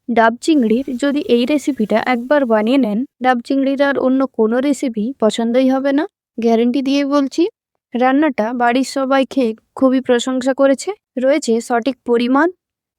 ডাব চিংড়ির যদি এই রেসিপিটা একবার বানিয়ে নেন, ডাব চিংড়ির আর অন্য কোনো রেসিপি পছন্দই হবে না। গ্যারেন্টি দিয়ে বলছি। রান্নাটা বাড়ির সবাই খেয়ে খুবই প্রশংসা করেছে। রয়েছে সঠিক পরিমাণ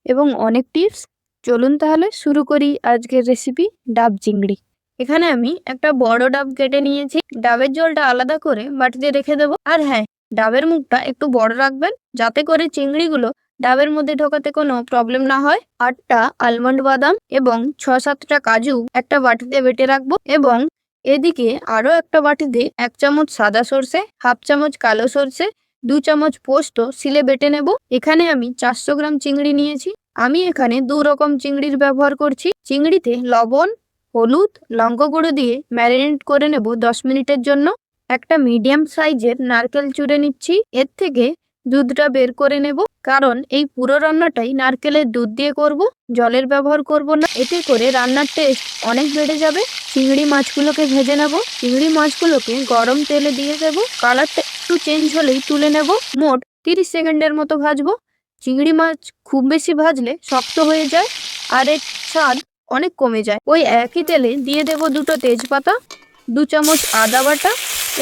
এবং অনেক টিপস। চলুন তাহলে শুরু করি আজকের রেসিপি, ডাব চিংড়ি। এখানে আমি একটা বড় ডাব কেটে নিয়েছি। ডাবের জলটা আলাদা করে বাটিতে রেখে দেবো। আর হ্যাঁ, ডাবের মুখটা একটু বড় রাখবেন, যাতে করে চিংড়িগুলো ডাবের মধ্যে ঢোকাতে কোনো প্রবলেম না হয়। 8টা আলমন্ড বাদাম এবং 6-7টা কাজু একটা বাটিতে বেটে রাখবো। এবং এদিকে আরো একটা বাটিতে 1 চামচ সাদা সর্ষে, হাফ চামচ কালো সর্ষে, 2 চামচ পোস্ত শিলে বেটে নেব। এখানে আমি 400 গ্রাম চিংড়ি নিয়েছি। আমি এখানে 2 রকম চিংড়ির ব্যবহার করছি। চিংড়িতে লবণ, হলুদ, লঙ্কা গুঁড়ো দিয়ে ম্যারিনেট করে নেব 10 মিনিটের জন্য। একটা মিডিয়াম সাইজের নারকেল চুড়ে নিচ্ছি। এর থেকে দুধটা বের করে নেব, কারণ এই পুরো রান্নাটাই নারকেলের দুধ দিয়ে করব, জলের ব্যবহার করব না। এতে করে রান্নার টেস্ট অনেক বেড়ে যাবে। চিংড়ি মাছগুলোকে ভেজে নেব। চিংড়ি মাছগুলোকে গরম তেলে দিয়ে দেব। কালারটা একটু চেঞ্জ হলেই তুলে নেব। মোট 30 সেকেন্ডের মতো ভাজবো। চিংড়ি মাছ খুব বেশি ভাজলে শক্ত হয়ে যায় আর এর স্বাদ অনেক কমে যায়। ওই একই তেলে দিয়ে দেব 2টো তেজপাতা, 2 চামচ আদা বাটা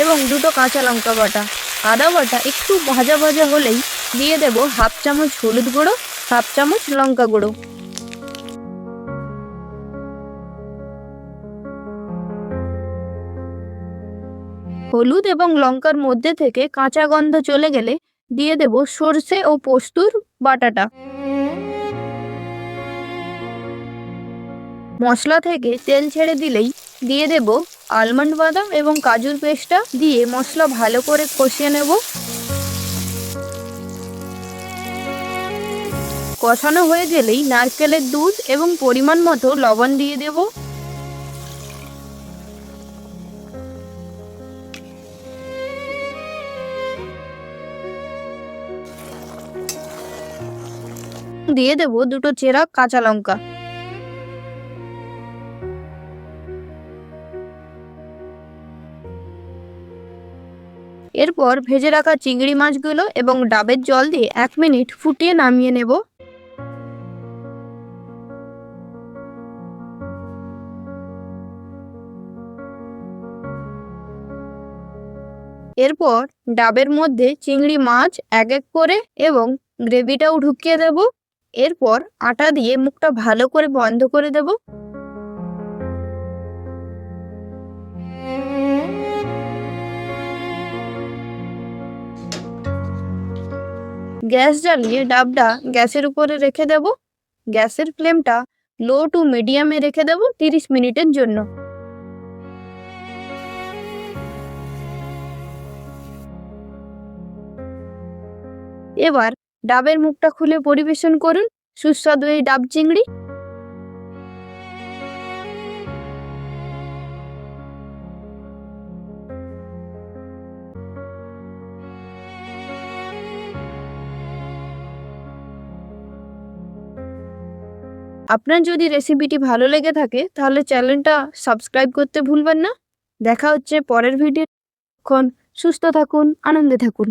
এবং 2টো কাঁচা লঙ্কা বাটা। আদা বাটা একটু ভাজা ভাজা হলেই দিয়ে দেব হাফ চামচ হলুদ গুঁড়ো, হাফ চামচ লঙ্কা গুঁড়ো। হলুদ এবং লঙ্কার মধ্যে থেকে কাঁচা গন্ধ চলে গেলে দিয়ে দেব সর্ষে ও পোস্তুর বাটাটা। মশলা থেকে তেল ছেড়ে দিলেই দিয়ে দেব আলমন্ড বাদাম এবং কাজুর পেস্টটা দিয়ে মশলা ভালো করে কষিয়ে নেব। কষানো হয়ে গেলেই নারকেলের দুধ এবং পরিমাণ মতো লবণ দিয়ে দেব। দিয়ে দেব 2টো চেরা কাঁচা লঙ্কা। এরপর ভেজে রাখা চিংড়ি মাছগুলো এবং ডাবের জল দিয়ে 1 মিনিট ফুটিয়ে নামিয়ে নেব। এরপর ডাবের মধ্যে চিংড়ি মাছ এক এক করে এবং গ্রেভিটাও ঢুকিয়ে দেব। এরপর আটা দিয়ে মুখটা ভালো করে বন্ধ করে দেব। গ্যাস জ্বালিয়ে ডাবটা গ্যাসের উপরে রেখে দেব। গ্যাসের ফ্লেমটা লো টু মিডিয়ামে রেখে দেব 30 মিনিটের জন্য। এবার ডাবের মুখটা খুলে পরিবেশন করুন সুস্বাদু এই ডাব চিংড়ি। আপনার যদি রেসিপিটি ভালো লেগে থাকে তাহলে চ্যানেলটা সাবস্ক্রাইব করতে ভুলবেন না। দেখা হচ্ছে পরের ভিডিও। সুস্থ থাকুন, আনন্দে থাকুন।